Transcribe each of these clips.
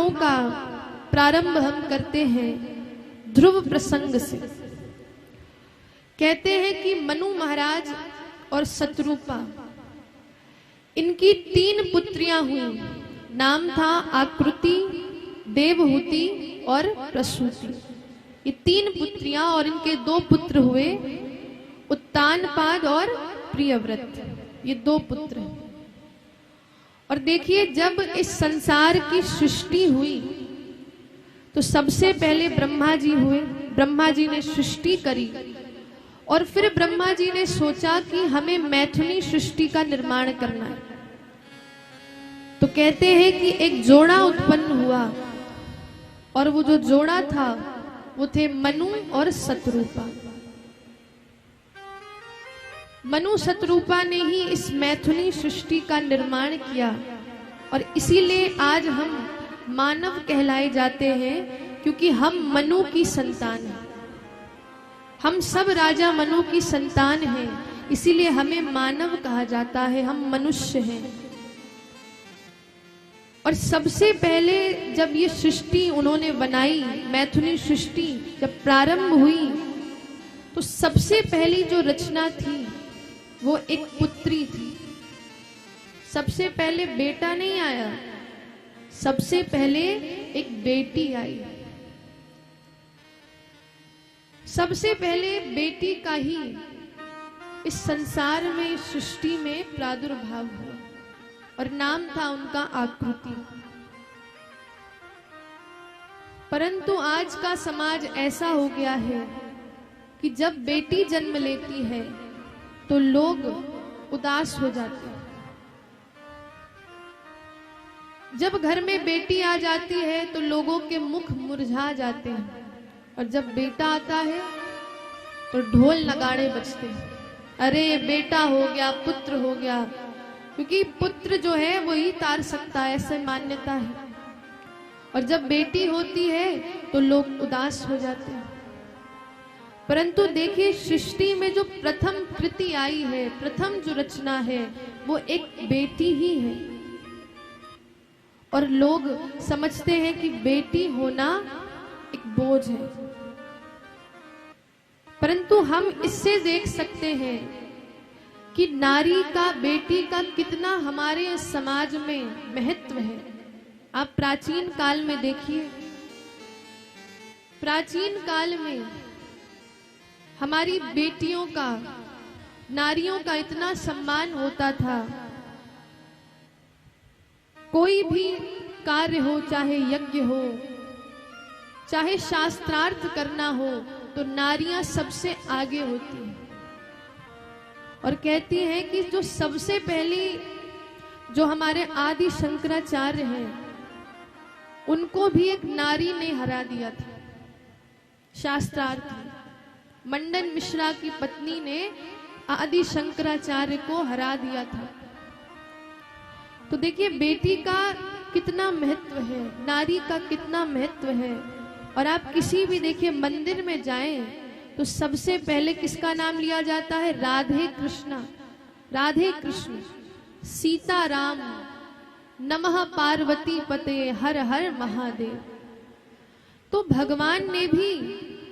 कथाओं का प्रारंभ हम करते हैं ध्रुव प्रसंग से। कहते हैं कि मनु महाराज और शत्रुपा, इनकी 3 पुत्रियां हुई। नाम था आकृति, देवहूति और प्रसूति। ये 3 पुत्रियां और इनके 2 पुत्र हुए, उत्तानपाद और प्रियव्रत। ये 2 पुत्र हैं। और देखिए, जब इस संसार की सृष्टि हुई तो सबसे पहले ब्रह्मा जी हुए। ब्रह्मा जी ने सृष्टि करी और फिर ब्रह्मा जी ने सोचा कि हमें मैथुनी सृष्टि का निर्माण करना है। तो कहते हैं कि एक जोड़ा उत्पन्न हुआ और वो जो जोड़ा था वो थे मनु और शत्रुपा। मनु शत्रुपा ने ही इस मैथुनी सृष्टि का निर्माण किया और इसीलिए आज हम मानव कहलाए जाते हैं, क्योंकि हम मनु की संतान हैं। हम सब राजा मनु की संतान हैं, इसीलिए हमें मानव कहा जाता है। हम मनुष्य हैं। और सबसे पहले जब ये सृष्टि उन्होंने बनाई, मैथुनी सृष्टि जब प्रारंभ हुई, तो सबसे पहली जो रचना थी वो एक पुत्री थी। सबसे पहले बेटा नहीं आया, सबसे पहले एक बेटी आई। सबसे पहले बेटी का ही इस संसार में, इस सृष्टि में प्रादुर्भाव हुआ और नाम था उनका आकृति। परंतु आज का समाज ऐसा हो गया है कि जब बेटी जन्म लेती है तो लोग उदास हो जाते हैं। जब घर में बेटी आ जाती है तो लोगों के मुख मुरझा जाते हैं, और जब बेटा आता है तो ढोल नगाड़े बजते हैं। अरे बेटा हो गया, पुत्र हो गया, क्योंकि पुत्र जो है वही तार सकता है, ऐसे मान्यता है। और जब बेटी होती है तो लोग उदास हो जाते हैं। परंतु देखिए, सृष्टि में जो प्रथम कृति आई है, प्रथम जो रचना है, वो एक बेटी ही है। और लोग समझते हैं कि बेटी होना एक बोझ है। परंतु हम इससे देख सकते हैं कि नारी का, बेटी का कितना हमारे समाज में महत्व है। आप प्राचीन काल में देखिए, प्राचीन काल में हमारी बेटियों का, नारियों का इतना सम्मान होता था। कोई भी कार्य हो, चाहे यज्ञ हो, चाहे शास्त्रार्थ करना हो, तो नारियां सबसे आगे होती हैं। और कहती हैं कि जो सबसे पहली, जो हमारे आदि शंकराचार्य हैं, उनको भी एक नारी ने हरा दिया था शास्त्रार्थ। मंडन मिश्रा की पत्नी ने आदि शंकराचार्य को हरा दिया था। तो देखिए, बेटी का कितना महत्व है, नारी का कितना महत्व है। और आप किसी भी देखिए मंदिर में जाएं तो सबसे पहले किसका नाम लिया जाता है? राधे कृष्णा, राधे कृष्ण, सीता राम, नमः पार्वती पते, हर हर महादेव। तो भगवान ने भी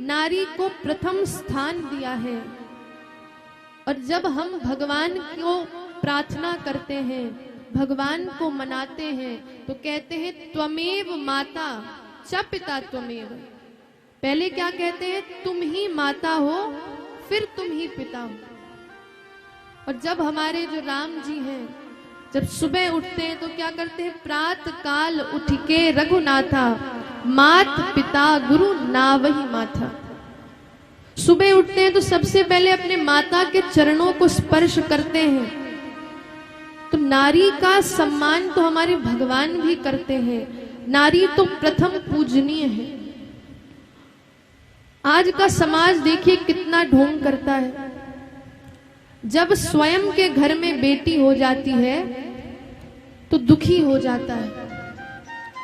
नारी को प्रथम स्थान दिया है। और जब हम भगवान को प्रार्थना करते हैं, भगवान को मनाते हैं, तो कहते हैं त्वमेव माता च पिता त्वमेव। पहले क्या कहते हैं? तुम ही माता हो, फिर तुम ही पिता हो। और जब हमारे जो राम जी हैं, जब सुबह उठते हैं तो क्या करते हैं? प्रात काल उठ के रघुनाथा, मात पिता गुरु नावहि माथा। सुबह उठते हैं तो सबसे पहले अपने माता के चरणों को स्पर्श करते हैं। तो नारी का सम्मान तो हमारे भगवान भी करते हैं। नारी तो प्रथम पूजनीय है। आज का समाज देखिए कितना ढोंग करता है। जब स्वयं के घर में बेटी हो जाती है तो दुखी हो जाता है,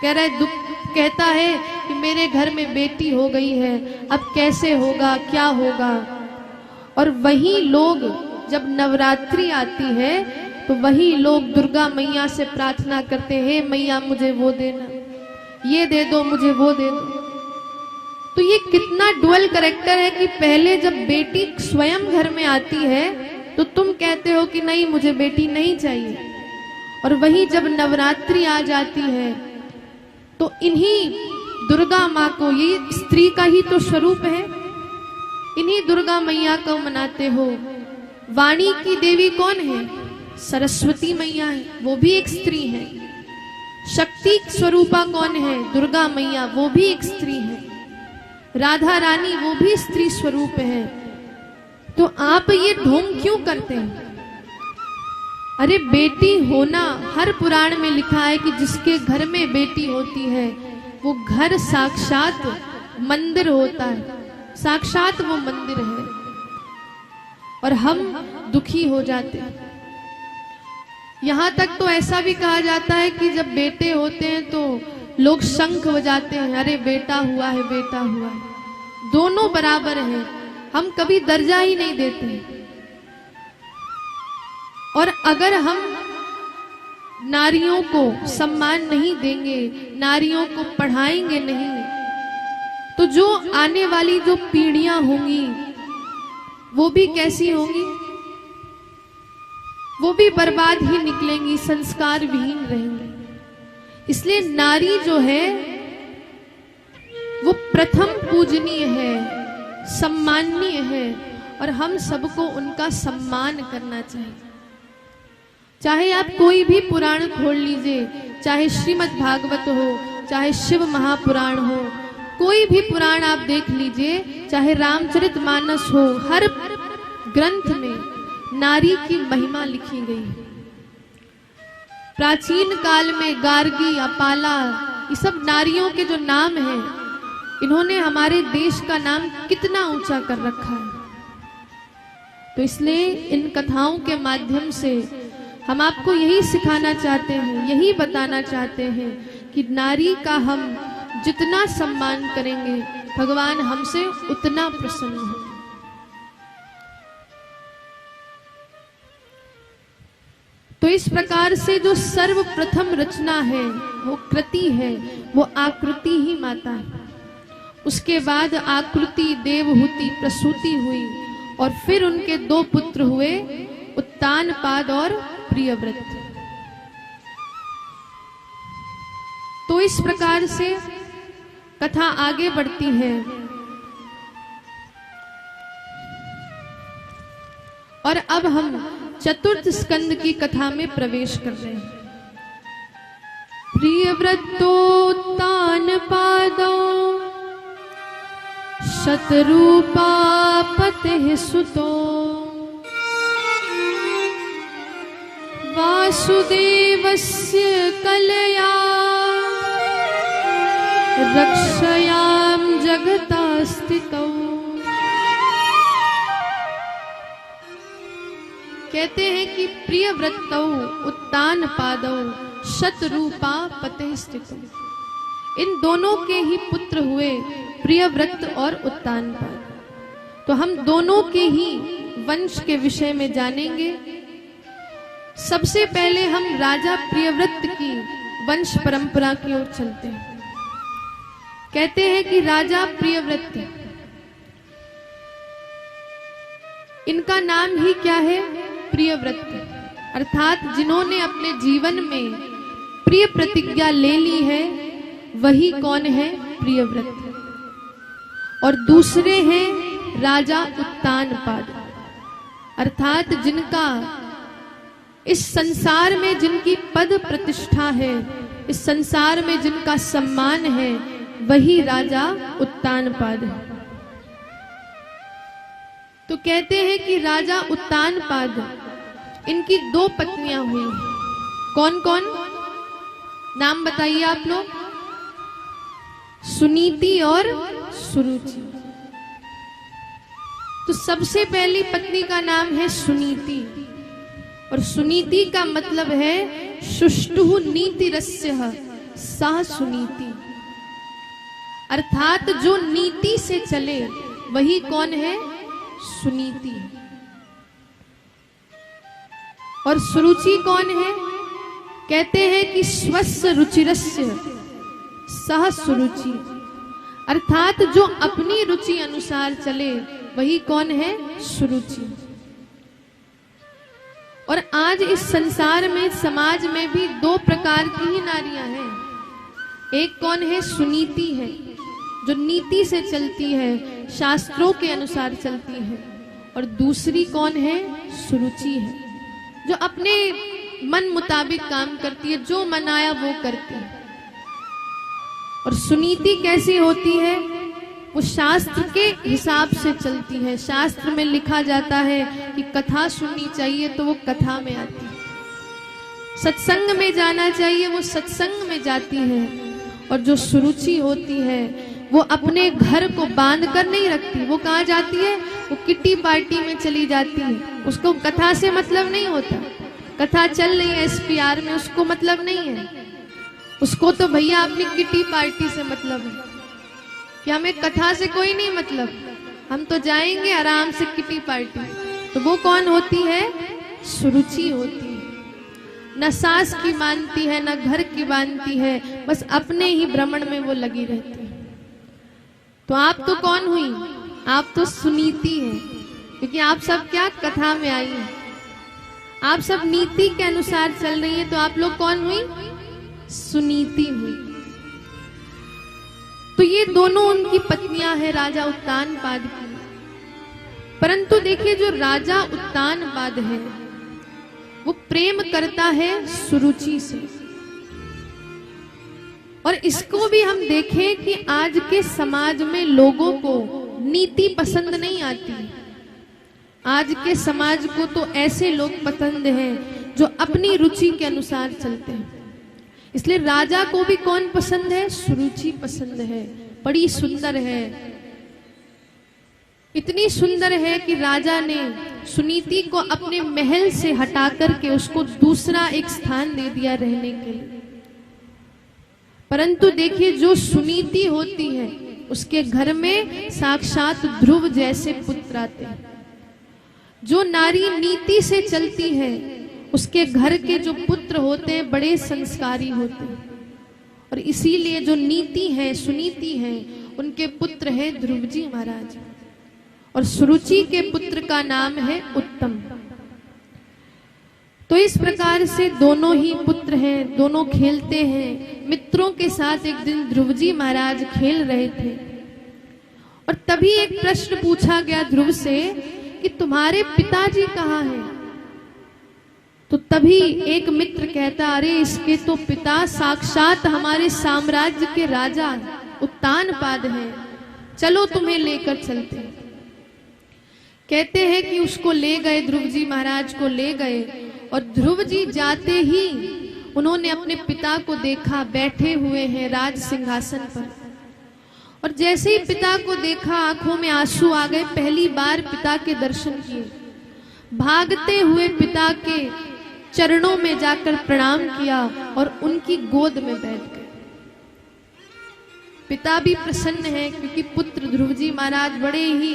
कह रहा है, कहता है कि मेरे घर में बेटी हो गई है, अब कैसे होगा, क्या होगा। और वही लोग जब नवरात्रि आती है तो वही लोग दुर्गा मैया से प्रार्थना करते हैं, हे मैया मुझे वो देना, ये दे दो मुझे, वो दे दो। तो ये कितना डुअल कैरेक्टर है कि पहले जब बेटी स्वयं घर में आती है तो तुम कहते हो कि नहीं मुझे बेटी नहीं चाहिए, और वहीं जब नवरात्रि आ जाती है तो इन्हीं दुर्गा माँ को, ये स्त्री का ही तो स्वरूप है, इन्हीं दुर्गा मैया को मनाते हो। वाणी की देवी कौन है? सरस्वती मैया है, वो भी एक स्त्री है। शक्ति स्वरूपा कौन है? दुर्गा मैया, वो भी एक स्त्री है। राधा रानी, वो भी स्त्री स्वरूप है। तो आप ये ढोंग क्यों करते हैं? अरे बेटी होना, हर पुराण में लिखा है कि जिसके घर में बेटी होती है वो घर साक्षात मंदिर होता है, साक्षात वो मंदिर है। और हम दुखी हो जाते हैं। यहाँ तक तो ऐसा भी कहा जाता है कि जब बेटे होते हैं तो लोग शंख बजाते हैं, अरे बेटा हुआ है, बेटा हुआ है। दोनों बराबर हैं, हम कभी दर्जा ही नहीं देते। और अगर हम नारियों को सम्मान नहीं देंगे, नारियों को पढ़ाएंगे नहीं, तो जो आने वाली जो पीढ़ियां होंगी वो भी कैसी होंगी? वो भी बर्बाद ही निकलेंगी, संस्कार विहीन रहेंगे। इसलिए नारी जो है वो प्रथम पूजनीय है, सम्माननीय है, और हम सबको उनका सम्मान करना चाहिए। चाहे आप कोई भी पुराण खोल लीजिए, चाहे श्रीमद् भागवत हो, चाहे शिव महापुराण हो, कोई भी पुराण आप देख लीजिए, चाहे रामचरितमानस हो, हर ग्रंथ में नारी की महिमा लिखी गई है। प्राचीन काल में गार्गी, अपाला, ये सब नारियों के जो नाम हैं, इन्होंने हमारे देश का नाम कितना ऊंचा कर रखा है। तो इसलिए इन कथाओं के माध्यम से हम आपको यही सिखाना चाहते हैं, यही बताना चाहते हैं कि नारी का हम जितना सम्मान करेंगे भगवान हमसे उतना प्रसन्न होंगे। तो इस प्रकार से जो सर्वप्रथम रचना है, वो कृति है, वो आकृति ही माता है। उसके बाद आकृति, देवहूति, प्रसूति हुई, और फिर उनके दो पुत्र हुए, उत्तानपाद और प्रियव्रत। तो इस प्रकार से कथा आगे बढ़ती है। और अब हम चतुर्थ स्कंद की कथा में प्रवेश कर रहे हैं। प्रियव्रतोत्तानपादो शतरूपा पतिः सुतो वासुदेवस्य कलया रक्षयाम जगता स्थितौ। कहते हैं कि प्रियव्रतौ उत्तानपादौ शतरूपा पतिः स्थितौ। इन दोनों के ही पुत्र हुए, प्रियव्रत और उत्तानपाद। तो हम दोनों के ही वंश के विषय में जानेंगे। सबसे पहले हम राजा प्रियव्रत की वंश परंपरा की ओर चलते हैं। कहते हैं कि राजा प्रियव्रत, इनका नाम ही क्या है? प्रियव्रत, अर्थात जिन्होंने अपने जीवन में प्रिय प्रतिज्ञा ले ली है, वही कौन है? प्रियव्रत। और दूसरे हैं राजा उत्तानपाद, अर्थात जिनका इस संसार में जिनकी पद प्रतिष्ठा है, इस संसार में जिनका सम्मान है, वही राजा उत्तानपाद है। तो कहते हैं कि राजा उत्तानपाद, इनकी दो पत्नियां हुई। कौन कौन? नाम बताइए आप लोग। सुनीति और सुरुचि। तो सबसे पहली पत्नी का नाम है सुनीति, और सुनीति का मतलब है सुष्टुः नीतिरस्यः सा सुनीति, अर्थात जो नीति से चले वही कौन है? सुनीति। और सुरुचि कौन है? कहते हैं कि स्वस्य रुचिरस्य सह सुरुचि, अर्थात जो अपनी रुचि अनुसार चले वही कौन है? सुरुचि। और आज इस संसार में, समाज में भी दो प्रकार की ही नारियां हैं। एक कौन है? सुनीति है, जो नीति से चलती है, शास्त्रों के अनुसार चलती है। और दूसरी कौन है? सुरुचि है, जो अपने मन मुताबिक काम करती है, जो मन आया वो करती है। और सुनीति कैसी होती है? वो शास्त्र के हिसाब से चलती है। शास्त्र में लिखा जाता है कि कथा सुननी चाहिए तो वो कथा में आती है, सत्संग में जाना चाहिए वो सत्संग में जाती है। और जो सुरुचि होती है वो अपने घर को बांध कर नहीं रखती। वो कहाँ जाती है? वो किटी पार्टी में चली जाती है। उसको कथा से मतलब नहीं होता। कथा चल रही है एसपीआर में, उसको मतलब नहीं है। उसको तो भैया अपनी किटी पार्टी से मतलब है कि हमें कथा से कोई नहीं मतलब, हम तो जाएंगे आराम से किटी पार्टी। तो वो कौन होती है? सुरुचि होती है। न सास की मानती है, न घर की मानती है, बस अपने ही भ्रमण में वो लगी रहती है। तो आप तो कौन हुई? आप तो सुनीति है, क्योंकि आप सब क्या? कथा में आई हैं। आप सब नीति के अनुसार चल रही है, तो आप लोग कौन हुई? सुनीति हुई। तो ये दोनों उनकी पत्नियां हैं राजा उत्तानपाद की। परंतु देखिए, जो राजा उत्तानपाद है वो प्रेम करता है सुरुचि से। और इसको भी हम देखें कि आज के समाज में लोगों को नीति पसंद नहीं आती। आज के समाज को तो ऐसे लोग पसंद हैं जो अपनी रुचि के अनुसार चलते हैं। इसलिए राजा को भी कौन पसंद है? सुरुचि पसंद है। बड़ी सुंदर है, इतनी सुंदर है कि राजा ने सुनीति को अपने महल से हटा करके उसको दूसरा एक स्थान दे दिया रहने के लिए। परंतु देखिए, जो सुनीति होती है उसके घर में साक्षात ध्रुव जैसे पुत्र आते हैं। जो नारी नीति से चलती है उसके घर के जो पुत्र होते हैं बड़े संस्कारी होते हैं। और इसीलिए जो नीति है, सुनीति है, उनके पुत्र है ध्रुव जी महाराज। और सुरुचि के पुत्र का नाम है उत्तम। तो इस प्रकार से दोनों ही पुत्र हैं, दोनों खेलते हैं। मित्रों के साथ एक दिन ध्रुव जी महाराज खेल रहे थे और तभी एक प्रश्न पूछा गया ध्रुव से कि तुम्हारे पिताजी कहाँ हैं? तो तभी एक मित्र कहता, अरे इसके तो पिता साक्षात हमारे साम्राज्य के राजा उत्तानपाद हैं, चलो तुम्हें लेकर चलते हैं। कहते हैं कि उसको ले गए, ध्रुव जी महाराज को ले गए। और ध्रुव जी जाते ही उन्होंने अपने पिता को देखा, बैठे हुए हैं राज सिंहासन पर। और जैसे ही पिता को देखा आंखों में आंसू आ गए। पहली बार पिता के दर्शन किए, भागते हुए पिता के चरणों में जाकर प्रणाम किया और उनकी गोद में बैठ गए। पिता भी प्रसन्न है क्योंकि पुत्र ध्रुव जी महाराज बड़े ही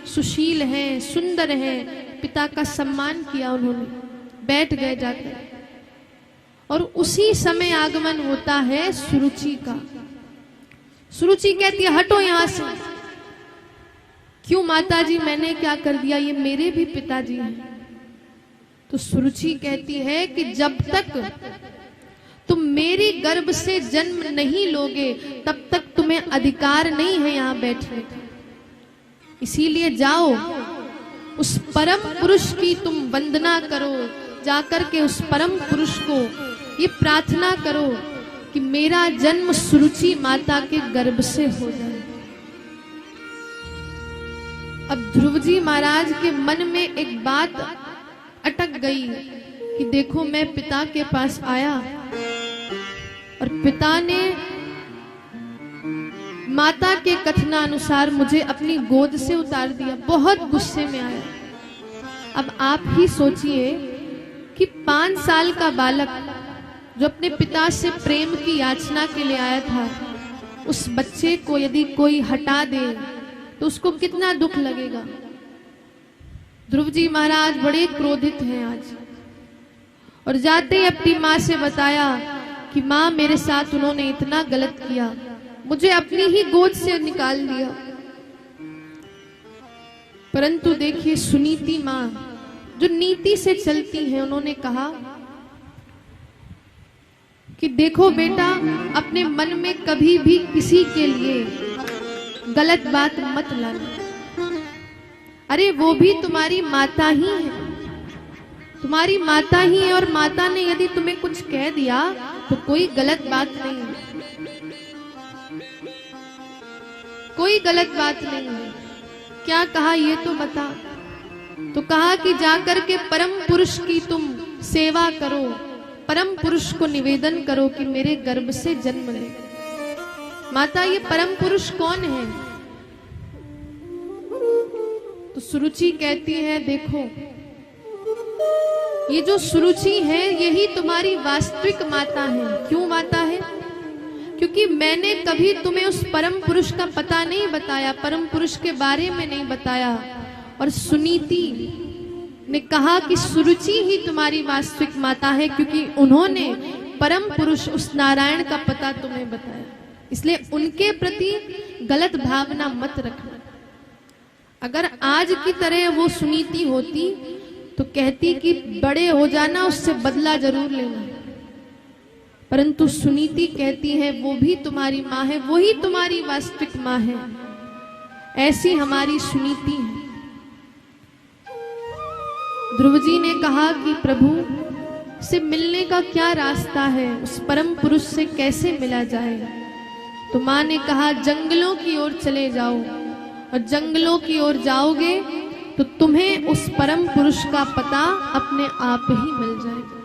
सुशील हैं, सुंदर हैं। पिता का सम्मान किया उन्होंने, बैठ गए जाकर। और उसी समय आगमन होता है सुरुचि का। सुरुचि कहती है, हटो यहां से। क्यों माताजी, मैंने क्या कर दिया? ये मेरे भी पिताजी हैं। तो सुरुचि कहती है कि जब तक तुम मेरी गर्भ से जन्म नहीं लोगे तब तक तुम्हें अधिकार नहीं है यहां बैठने का। इसीलिए जाओ, उस परम पुरुष की तुम वंदना करो, जाकर के उस परम पुरुष को ये प्रार्थना करो कि मेरा जन्म सुरुचि माता के गर्भ से हो जाए। अब ध्रुव जी महाराज के मन में एक बात अटक गई कि देखो, मैं पिता के पास आया और पिता ने माता के कथनानुसार मुझे अपनी गोद से उतार दिया। बहुत गुस्से में आया। अब आप ही सोचिए कि 5 साल का बालक जो अपने पिता से प्रेम की याचना के लिए आया था, उस बच्चे को यदि कोई हटा दे तो उसको कितना दुख लगेगा। ध्रुव जी महाराज बड़े क्रोधित हैं आज। और जाते ही अपनी माँ से बताया कि माँ मेरे साथ उन्होंने इतना गलत किया, मुझे अपनी ही गोद से निकाल दिया। परंतु देखिए सुनीति माँ जो नीति से चलती है, उन्होंने कहा कि देखो बेटा, अपने मन में कभी भी किसी के लिए गलत बात मत लाना। अरे वो भी तुम्हारी माता ही है, तुम्हारी माता ही है, और माता ने यदि तुम्हें कुछ कह दिया तो कोई गलत बात नहीं है, कोई गलत बात नहीं है। क्या कहा ये तो बता। तो कहा कि जाकर के परम पुरुष की तुम सेवा करो, परम पुरुष को निवेदन करो कि मेरे गर्भ से जन्म ले। माता ये परम पुरुष कौन है? तो सुरुचि कहती है देखो, ये जो सुरुचि है यही तुम्हारी वास्तविक माता है। क्यों माता है? क्योंकि मैंने कभी तुम्हें उस परम पुरुष का पता नहीं बताया, परम पुरुष के बारे में नहीं बताया। और सुनीति ने कहा कि सुरुचि ही तुम्हारी वास्तविक माता है, क्योंकि उन्होंने परम पुरुष उस नारायण का पता तुम्हें बताया। इसलिए उनके प्रति गलत भावना मत रखना। अगर आज की तरह वो सुनीति होती तो कहती कि बड़े हो जाना, उससे बदला जरूर लेना। परंतु सुनीति कहती है वो भी तुम्हारी माँ है, वही तुम्हारी वास्तविक माँ है। ऐसी हमारी सुनीति है। ध्रुव जी ने कहा कि प्रभु से मिलने का क्या रास्ता है, उस परम पुरुष से कैसे मिला जाए? तो माँ ने कहा जंगलों की ओर चले जाओ, और जंगलों की ओर जाओगे तो तुम्हें उस परम पुरुष का पता अपने आप ही मिल जाएगा।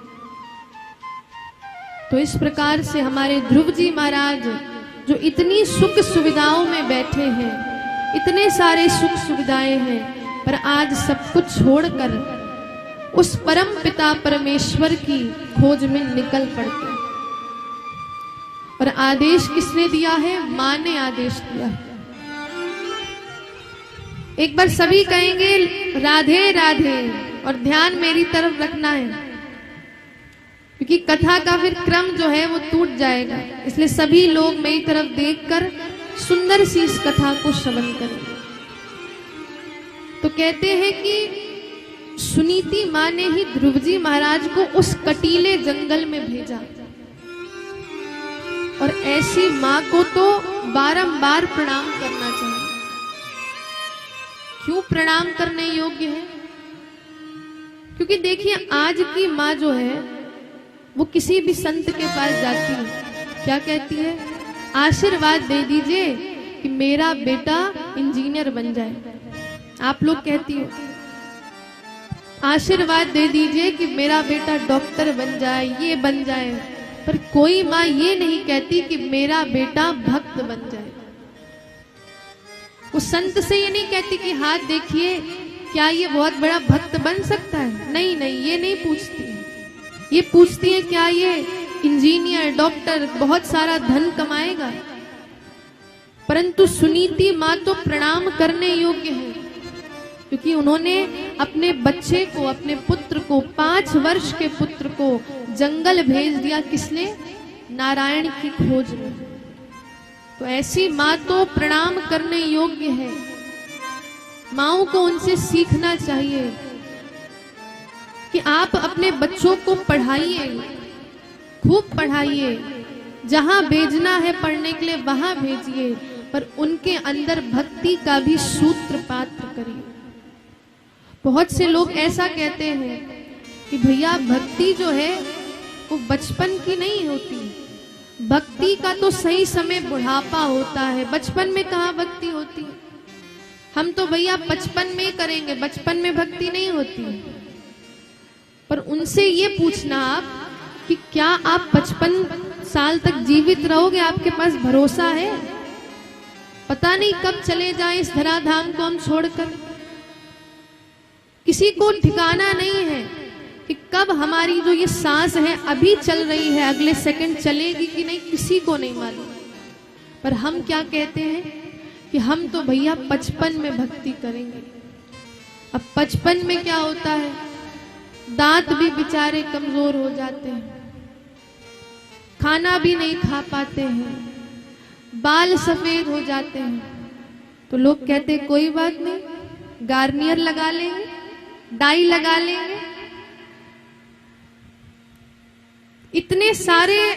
तो इस प्रकार से हमारे ध्रुव जी महाराज जो इतनी सुख सुविधाओं में बैठे हैं, इतने सारे सुख सुविधाएं हैं, पर आज सब कुछ छोड़कर उस परम पिता परमेश्वर की खोज में निकल पड़ते हैं। और आदेश किसने दिया है? मां ने आदेश दिया है। एक बार सभी कहेंगे राधे राधे, और ध्यान मेरी तरफ रखना है, क्योंकि कथा का फिर क्रम जो है वो टूट जाएगा। इसलिए सभी लोग मेरी तरफ देखकर सुंदर सी इस कथा को श्रवण करें। तो कहते हैं कि सुनीति माँ ने ही ध्रुव जी महाराज को उस कटीले जंगल में भेजा, और ऐसी माँ को तो बारंबार प्रणाम करना चाहिए। क्यों प्रणाम करने योग्य है? क्योंकि देखिए आज की माँ जो है वो किसी भी संत के पास जाती है, क्या कहती है? आशीर्वाद दे दीजिए कि मेरा बेटा इंजीनियर बन जाए। आप लोग कहती हो आशीर्वाद दे दीजिए कि मेरा बेटा डॉक्टर बन जाए, ये बन जाए। पर कोई माँ ये नहीं कहती कि मेरा बेटा भक्त बन जाए। वो संत से ये नहीं कहती कि हाथ देखिए क्या ये बहुत बड़ा भक्त बन सकता है। नहीं नहीं, ये नहीं पूछती है। ये पूछती है क्या ये इंजीनियर डॉक्टर बहुत सारा धन कमाएगा। परंतु सुनीति माँ तो प्रणाम करने योग्य है, क्योंकि उन्होंने अपने बच्चे को, अपने पुत्र को, 5 वर्ष के पुत्र को जंगल भेज दिया। किसने? नारायण की खोज में। तो ऐसी माँ तो प्रणाम करने योग्य है। माँओं को उनसे सीखना चाहिए कि आप अपने बच्चों को पढ़ाइए, खूब पढ़ाइए, जहां भेजना है पढ़ने के लिए वहां भेजिए, पर उनके अंदर भक्ति का भी सूत्रपात करिए। बहुत से लोग ऐसा कहते हैं कि भैया भक्ति जो है वो बचपन की नहीं होती, भक्ति का तो सही समय बुढ़ापा होता है। बचपन में कहाँ भक्ति होती है? हम तो भैया बचपन में करेंगे, बचपन में भक्ति नहीं होती। पर उनसे ये पूछना आप कि क्या आप 55 साल तक जीवित रहोगे? आपके पास भरोसा है? पता नहीं कब चले जाएं इस धराधाम को हम छोड़कर। किसी को ठिकाना नहीं है कि कब हमारी जो ये सांस है अभी चल रही है, अगले सेकंड चलेगी कि नहीं, किसी को नहीं मालूम। पर हम क्या कहते हैं कि हम तो भैया 55 में भक्ति करेंगे। अब 55 में क्या होता है? दांत भी बेचारे कमजोर हो जाते हैं, खाना भी नहीं खा पाते हैं, बाल सफेद हो जाते हैं, तो लोग कहते कोई बात नहीं, गार्नियर लगा लेंगे, डाई लगा लेंगे। इतने सारे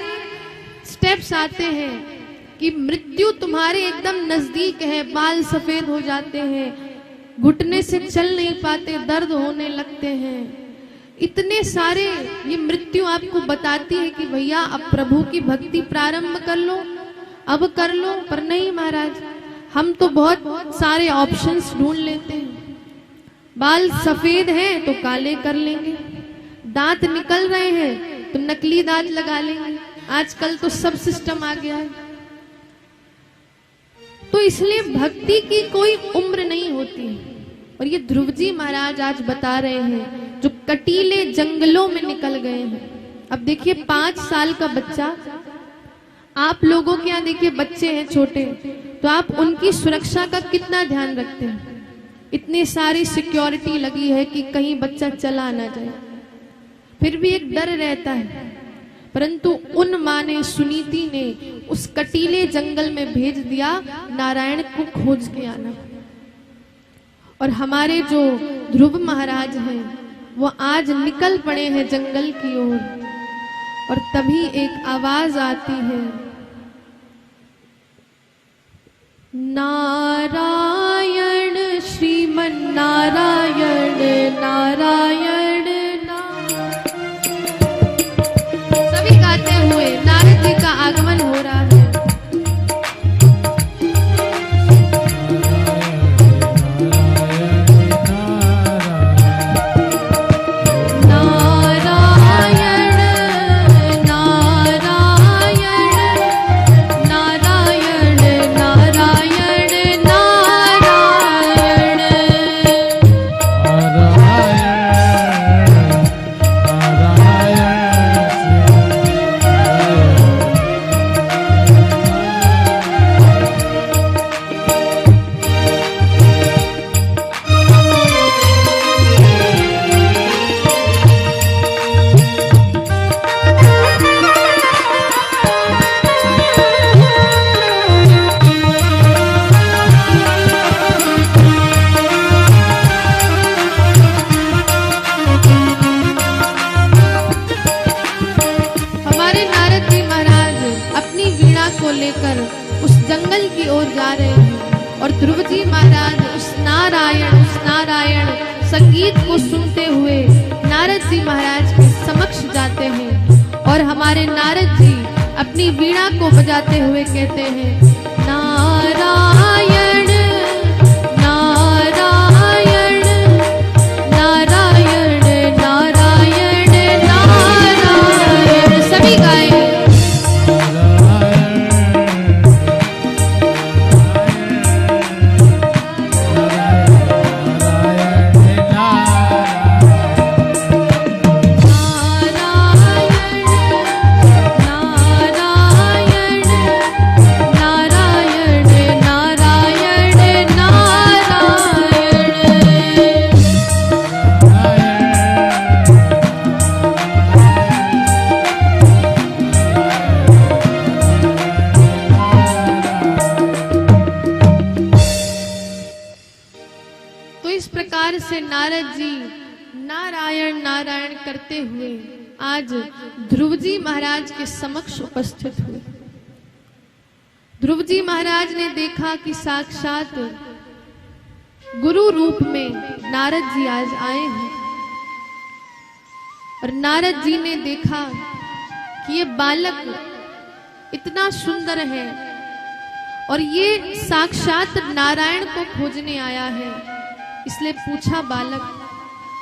स्टेप्स आते हैं कि मृत्यु तुम्हारे एकदम नजदीक है, बाल सफेद हो जाते हैं, घुटने से चल नहीं पाते, दर्द होने लगते हैं। इतने सारे ये मृत्यु आपको बताती है कि भैया अब प्रभु की भक्ति प्रारंभ कर लो, अब कर लो। पर नहीं महाराज, हम तो बहुत सारे ऑप्शंस ढूंढ लेते हैं। बाल सफेद हैं तो काले कर लेंगे, दांत निकल रहे हैं तो नकली दांत लगा लेंगे। आजकल तो सब सिस्टम आ गया है। तो इसलिए भक्ति की कोई उम्र नहीं होती। और ये ध्रुव जी महाराज आज बता रहे हैं, जो कटीले जंगलों में निकल गए हैं। अब देखिए 5 साल का बच्चा, आप लोगों के यहाँ देखिए बच्चे हैं छोटे, तो आप उनकी सुरक्षा का कितना ध्यान रखते हैं। इतनी सारी सिक्योरिटी लगी है कि कहीं बच्चा चला ना जाए, फिर भी एक डर रहता है। परंतु उन माँ ने, सुनीति ने उस कटीले जंगल में भेज दिया नारायण को खोज के आना। और हमारे जो ध्रुव महाराज हैं वो आज निकल पड़े हैं जंगल की ओर। और तभी एक आवाज आती है, नारायण श्रीमन नारायण नारायण सभी गाते हुए नारद जी का आगमन हो रहा है। लेकर उस जंगल की ओर जा रहे हैं। और ध्रुव जी महाराज उस नारायण संगीत को सुनते हुए नारद जी महाराज के समक्ष जाते हैं। और हमारे नारद जी अपनी वीणा को बजाते हुए कहते हैं, नारायण नारायण नारायण नारायण नारायण। सभी गाएं। से नारद जी नारायण नारायण करते हुए आज ध्रुव जी महाराज के समक्ष उपस्थित हुए। ध्रुव जी महाराज ने देखा कि साक्षात गुरु रूप में नारद जी आज आए हैं। और नारद जी ने देखा कि ये बालक इतना सुंदर है और ये साक्षात नारायण को खोजने आया है। इसलिए पूछा, बालक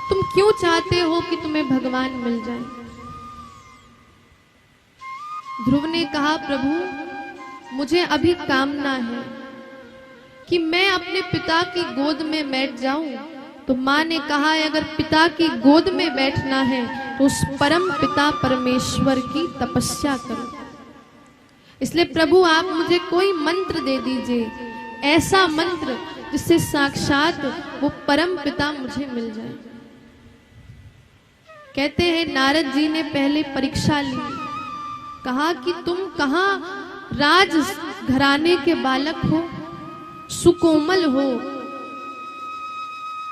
तुम क्यों चाहते हो कि तुम्हें भगवान मिल जाए? ध्रुव ने कहा, प्रभु मुझे अभी कामना है कि मैं अपने पिता की गोद में बैठ जाऊं। तो माँ ने कहा, अगर पिता की गोद में बैठना है तो उस परम पिता परमेश्वर की तपस्या करो। इसलिए प्रभु आप मुझे कोई मंत्र दे दीजिए, ऐसा मंत्र जिससे साक्षात वो परम पिता मुझे मिल जाए। कहते हैं नारद जी ने पहले परीक्षा ली, कहा कि तुम कहाँ राज घराने के बालक हो, सुकोमल हो,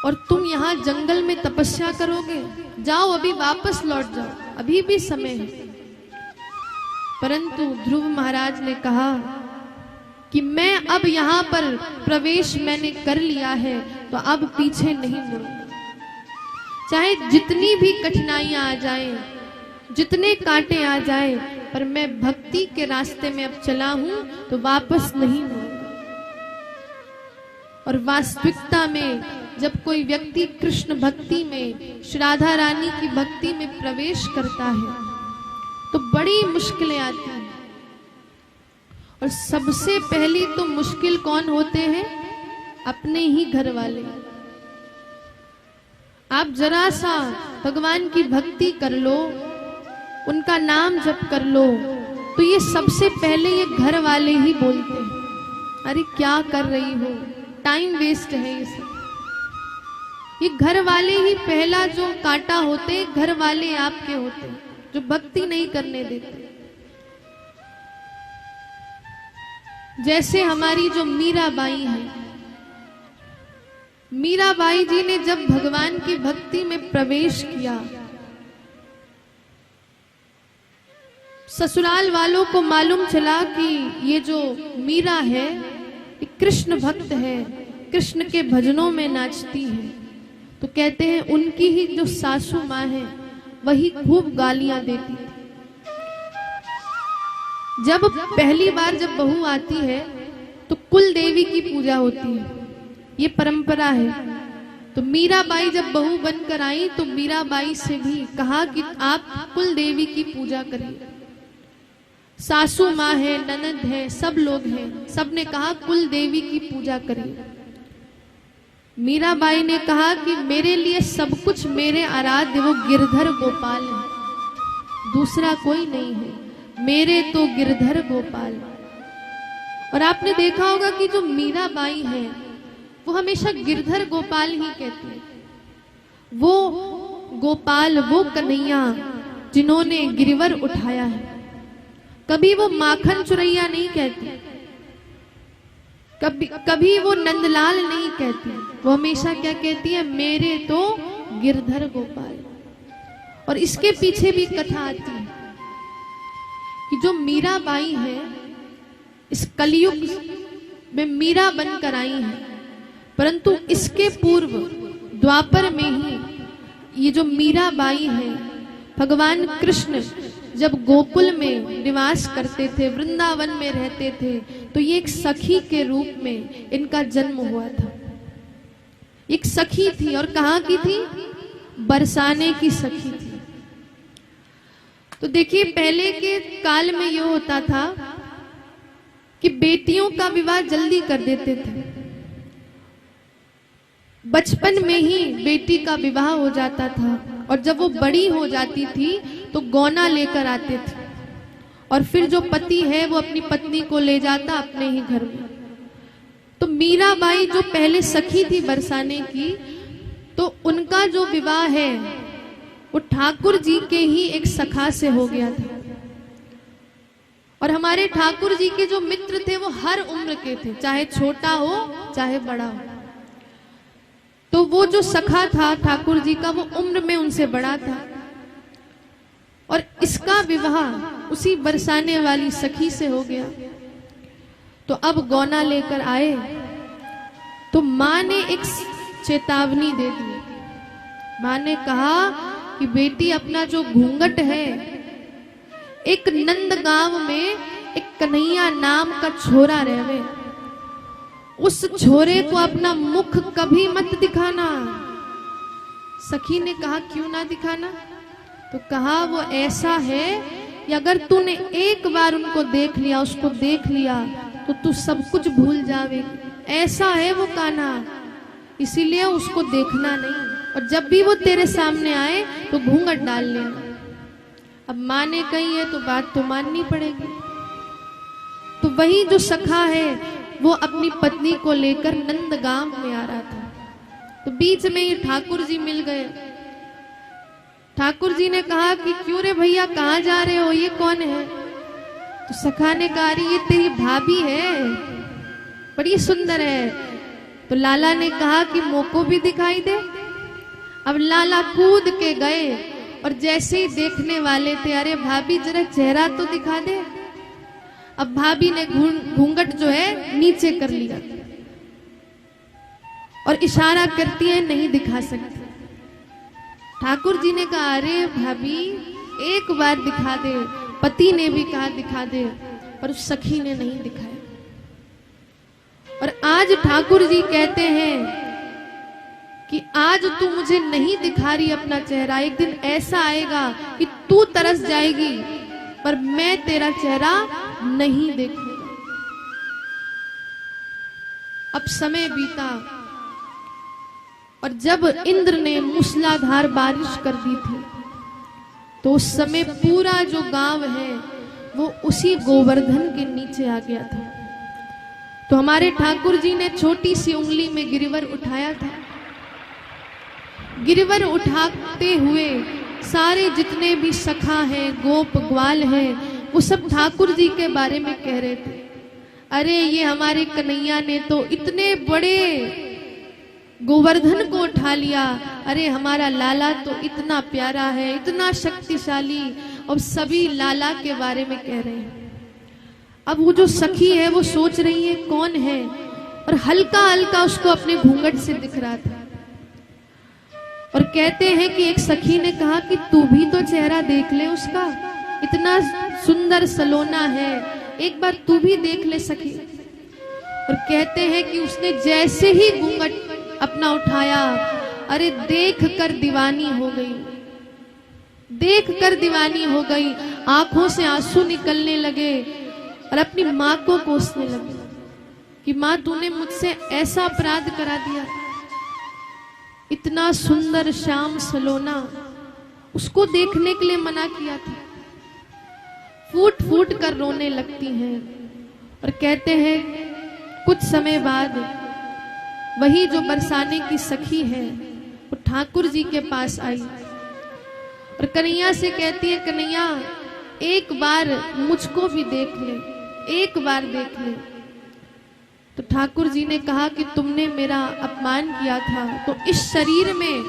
और तुम यहाँ जंगल में तपस्या करोगे? जाओ, अभी वापस लौट जाओ, अभी भी समय है। परंतु ध्रुव महाराज ने कहा कि मैं अब यहाँ पर प्रवेश मैंने कर लिया है, तो अब पीछे नहीं मुड़ूंगा। चाहे जितनी भी कठिनाइयां आ जाएं, जितने कांटे आ जाएं, पर मैं भक्ति के रास्ते में अब चला हूं तो वापस नहीं मुड़ूंगा। और वास्तविकता में जब कोई व्यक्ति कृष्ण भक्ति में, श्री राधा रानी की भक्ति में प्रवेश करता है तो बड़ी मुश्किलें आती हैं। और सबसे पहली तो मुश्किल कौन होते हैं? अपने ही घर वाले। आप जरा सा भगवान की भक्ति कर लो, उनका नाम जप कर लो, तो ये सबसे पहले ये घर वाले ही बोलते हैं, अरे क्या कर रही हो, टाइम वेस्ट है ये सब। ये घर वाले ही पहला जो कांटा होते, घर वाले आपके होते, जो भक्ति नहीं करने देते। जैसे हमारी जो मीराबाई है, मीराबाई जी ने जब भगवान की भक्ति में प्रवेश किया, ससुराल वालों को मालूम चला कि ये जो मीरा है ये कृष्ण भक्त है, कृष्ण के भजनों में नाचती है, तो कहते हैं उनकी ही जो सासू माँ है वही खूब गालियां देती थी। जब पहली बार जब बहू आती है तो कुल देवी की पूजा होती है, ये परंपरा है। तो मीराबाई जब बहू बनकर आई तो मीराबाई से भी कहा कि आप कुल देवी की पूजा करिए। सासू माँ है, ननद है, सब लोग हैं, सब ने कहा कुल देवी की पूजा करिए। मीराबाई ने कहा कि मेरे लिए सब कुछ मेरे आराध्य वो गिरधर गोपाल है, दूसरा कोई नहीं है, मेरे तो गिरधर गोपाल। और आपने देखा होगा कि जो मीराबाई है वो हमेशा गिरधर गोपाल ही कहती है। वो गोपाल, वो कन्हैया जिन्होंने गिरवर उठाया है। कभी वो माखन चुरैया नहीं कहती, कभी वो नंदलाल नहीं कहती, वो हमेशा क्या कहती है, मेरे तो गिरधर गोपाल। और इसके पीछे भी कथा आती है कि जो मीराबाई है इस कलयुग में मीरा बनकर आई है, परंतु इसके पूर्व द्वापर में ही ये जो मीराबाई है, भगवान कृष्ण जब गोकुल में निवास करते थे, वृंदावन में रहते थे, तो ये एक सखी के रूप में इनका जन्म हुआ था। एक सखी थी, और कहाँ की थी? बरसाने की सखी थी। तो देखिए पहले के काल में ये होता था कि बेटियों का विवाह जल्दी कर देते थे, बचपन में ही बेटी का विवाह हो जाता था, और जब वो बड़ी हो जाती थी तो गौना लेकर आते थे, और फिर जो पति है वो अपनी पत्नी को ले जाता अपने ही घर में। तो मीराबाई जो पहले सखी थी बरसाने की, तो उनका जो विवाह है वो ठाकुर जी के ही एक सखा से हो गया था। और हमारे ठाकुर जी के जो मित्र थे वो हर उम्र के थे, चाहे छोटा हो चाहे बड़ा हो। तो वो जो सखा था ठाकुर जी का, वो उम्र में उनसे बड़ा था, और इसका विवाह उसी बरसाने वाली सखी से हो गया। तो अब गौना लेकर आए तो माँ ने एक चेतावनी दे दी। माँ ने कहा कि बेटी अपना जो घूंघट है, एक नंदगांव में एक कन्हैया नाम का छोरा रहे, उस छोरे को अपना मुख कभी मत दिखाना। सखी ने कहा क्यों ना दिखाना? तो कहा वो ऐसा है कि अगर तूने एक बार उनको देख लिया, उसको देख लिया, तो तू सब कुछ भूल जावेगी। ऐसा है वो कान्हा, इसीलिए उसको देखना नहीं, और जब भी वो तेरे सामने आए तो घूंघट डाल लेना। अब माँ ने कही है तो बात तो माननी पड़ेगी। तो वही जो सखा है वो अपनी पत्नी को लेकर नंदगांव में आ रहा था। तो बीच में ही ठाकुर जी मिल गए। ठाकुर जी ने कहा कि क्यों रे भैया, कहाँ जा रहे हो, ये कौन है? तो सखा ने कहा अरे ये तेरी भाभी है, बड़ी सुंदर है। तो लाला ने कहा कि मोको भी दिखाई दे। अब लाला कूद के गए और जैसे ही देखने वाले थे, अरे भाभी जरा चेहरा तो दिखा दे। अब भाभी ने घूंघट जो है नीचे कर लिया और इशारा करती है नहीं दिखा सकती। ठाकुर जी ने कहा अरे भाभी एक बार दिखा दे। पति ने भी कहा दिखा दे, पर उस सखी ने नहीं दिखाया। और आज ठाकुर जी कहते हैं कि आज तू मुझे नहीं दिखा रही अपना चेहरा, एक दिन ऐसा आएगा कि तू तरस जाएगी पर मैं तेरा चेहरा नहीं देखूंगा। अब समय बीता और जब इंद्र ने मूसलाधार बारिश कर दी थी, तो उस समय पूरा जो गांव है वो उसी गोवर्धन के नीचे आ गया था। तो हमारे ठाकुर जी ने छोटी सी उंगली में गिरिवर उठाया था। गिरिवर उठाते हुए सारे जितने भी सखा हैं, गोप ग्वाल हैं, वो सब ठाकुर जी के बारे में कह रहे थे। अरे ये हमारे कन्हैया ने तो इतने बड़े गोवर्धन को उठा लिया। अरे हमारा लाला तो इतना प्यारा है, इतना शक्तिशाली। और सभी लाला के बारे में कह रहे हैं। अब वो जो सखी है वो सोच रही है कौन है, और हल्का हल्का उसको अपने घूंघट से दिख रहा था। और कहते हैं कि एक सखी ने कहा कि तू भी तो चेहरा देख ले उसका, इतना सुंदर सलोना है, एक बार तू भी देख ले सखी। और कहते हैं कि उसने जैसे ही घूंघट अपना उठाया, अरे देख कर दीवानी हो गई, देख कर दीवानी हो गई। आंखों से आंसू निकलने लगे और अपनी माँ को कोसने लगे कि माँ तूने मुझसे ऐसा अपराध करा दिया। इतना सुंदर श्याम सलोना, उसको देखने के लिए मना किया था। फूट फूट कर रोने लगती हैं। और कहते हैं कुछ समय बाद वही जो बरसाने की सखी है वो ठाकुर जी के पास आई और कन्हैया से कहती है कन्हैया एक बार मुझको भी देख ले, एक बार देख ले। तो ठाकुर जी ने कहा कि तुमने मेरा अपमान किया था तो इस शरीर में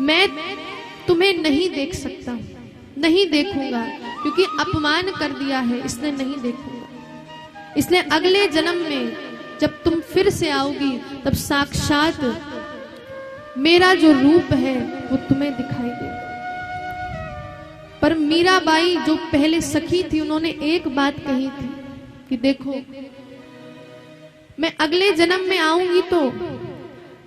मैं तुम्हें नहीं देख सकता, नहीं देखूंगा, क्योंकि अपमान कर दिया है इसलिए नहीं देखूंगा। इसलिए अगले जन्म में जब तुम फिर से आओगी तब साक्षात मेरा जो रूप है वो तुम्हें दिखाई देगा। पर मीराबाई जो पहले सखी थी उन्होंने एक बात कही थी कि देखो मैं अगले जन्म में आऊंगी तो,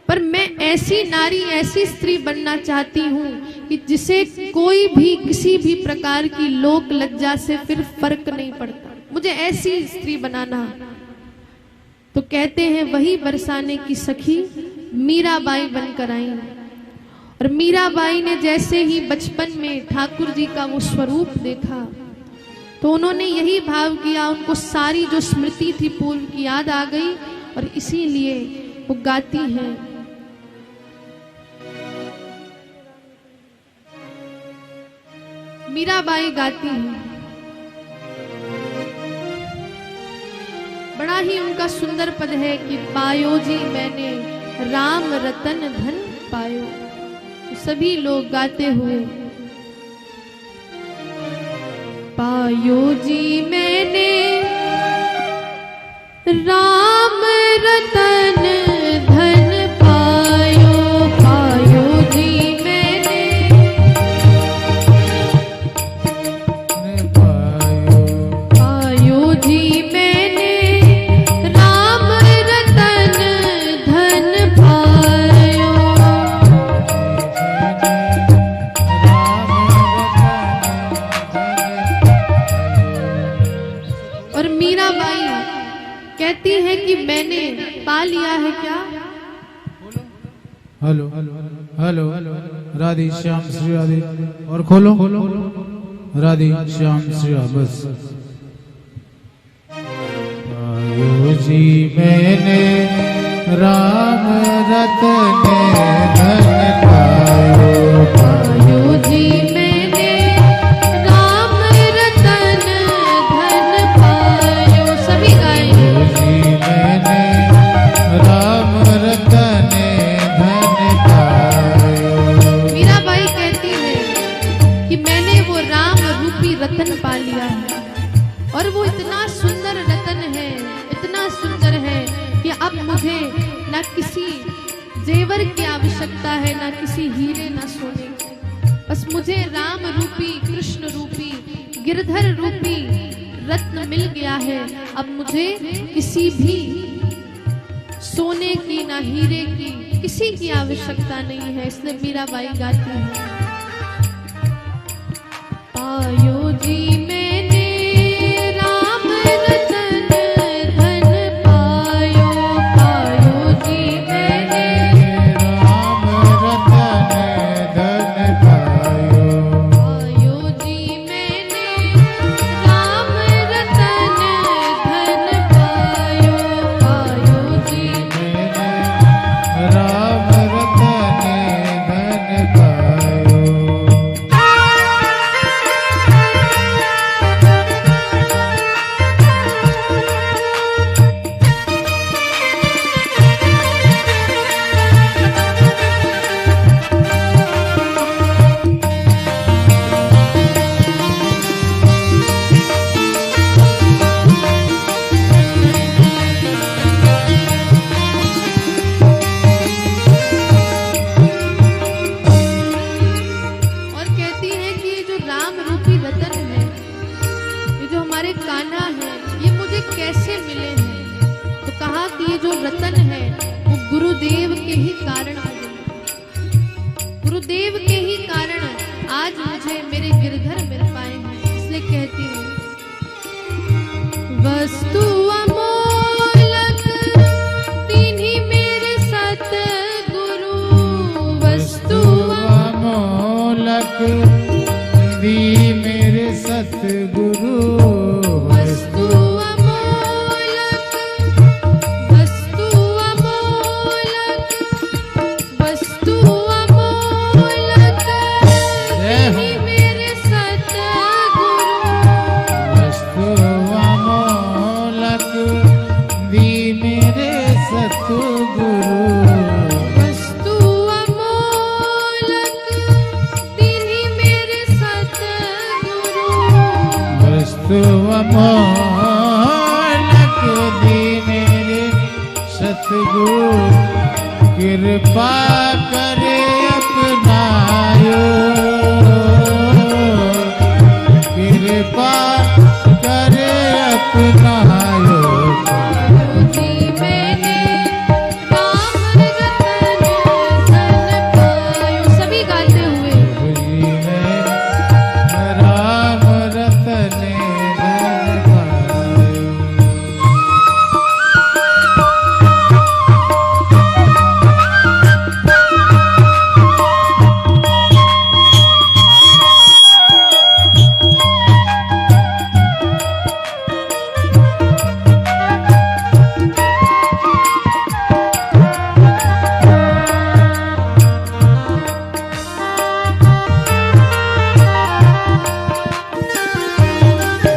पर मैं ऐसी नारी, ऐसी स्त्री बनना चाहती हूँ कि जिसे कोई भी किसी भी प्रकार की लोक लज्जा से फिर फर्क नहीं पड़ता, मुझे ऐसी स्त्री बनाना। तो कहते हैं वही बरसाने की सखी मीराबाई बनकर आई। और मीराबाई ने जैसे ही बचपन में ठाकुर जी का वो स्वरूप देखा तो उन्होंने यही भाव किया, उनको सारी जो स्मृति थी पूर्व की याद आ गई और इसीलिए वो गाती हैं। मीराबाई गाती हैं, बड़ा ही उनका सुंदर पद है कि पायो जी मैंने राम रतन धन पायो। तो सभी लोग गाते हुए पायो जी मैंने राम रतन धन पायो, पायो जी मैंने पायो जी मैंने राम रतन धन पायो। और मीराबाई कहती है कि मैंने पा लिया है क्या। हेलो हेलो राधे श्याम श्री राधे और खोलो राधे श्याम श्री बस। पायो जी मैंने राम रतन धन पायो, पायो जी मैंने राम रतन अब मुझे ना किसी जेवर की आवश्यकता है, ना किसी हीरे ना सोने की। बस मुझे राम रूपी, कृष्ण रूपी, गिरधर रूपी रत्न मिल गया है। अब मुझे किसी भी सोने की, ना हीरे की, किसी की आवश्यकता नहीं है। इसलिए मीराबाई गाती है, पायो जी मैंने राम रतन धन पायो, पायो जी मैंने राम रतन धन पायो, पायो जी मैंने राम रतन धन पायो, पायो जी मैंने राम रतन धन पायो। और कहती हैं कि ये जो राम रूपी रतन है, ये जो हमारे कान्हा है, ये मुझे कैसे मिले हैं। तो कहा कि ये जो रतन है वो गुरुदेव के ही कारण मिले, गुरुदेव के ही कारण आज मुझे मेरे गिरधर मिल पाए हैं। इसलिए कहती हूँ, वस्तु अमोलक तिन्ही मेरे सतगुरु, वस्तु अमोलक दी मेरे सतगुरु, वस्तु अमोलक, वस्तु अमोलक, वस्तु अमोलक तिन्ही मेरे सतगुरु, वस्तु अमोलक दी मेरे सतगुरु, वस्तु अमोलक तिन्ही मेरे सतगुरु, वस्तु अमोलक दी मेरे सतगुरु, कृपा करे अपनायो, कृपा करे अपनायो। जी मैंने राम रतन धन पायो। सभी गाते हुए, जी में राम रतन धन पायो।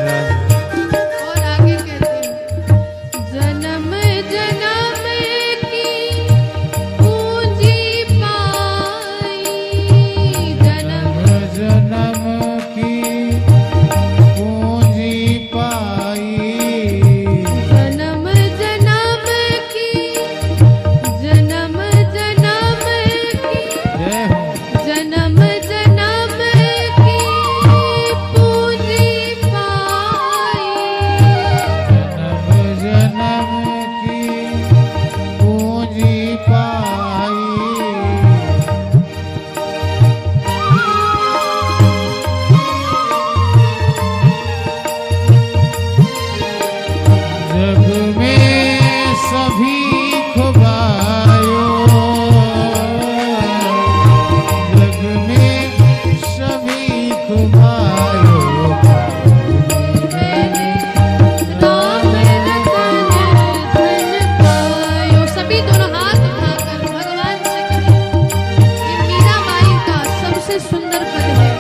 और आगे कहते हैं, जन्म जन्म की पूंजी पाई, जन्म जन्म की पूंजी पाई, जन्म जन्म की, जन्म जन्म की, जय हो। जन्म जन्म की पूंजी पाई, जन्म जन्म की पूंजी पाई, जग में सभी खुबायो, जग में सभी खुबायो, मैंने राम रतन धन पायो। सभी दोनों हाथ उठाकर भगवान से कहें, ये मीराबाई का सबसे सुंदर पद है।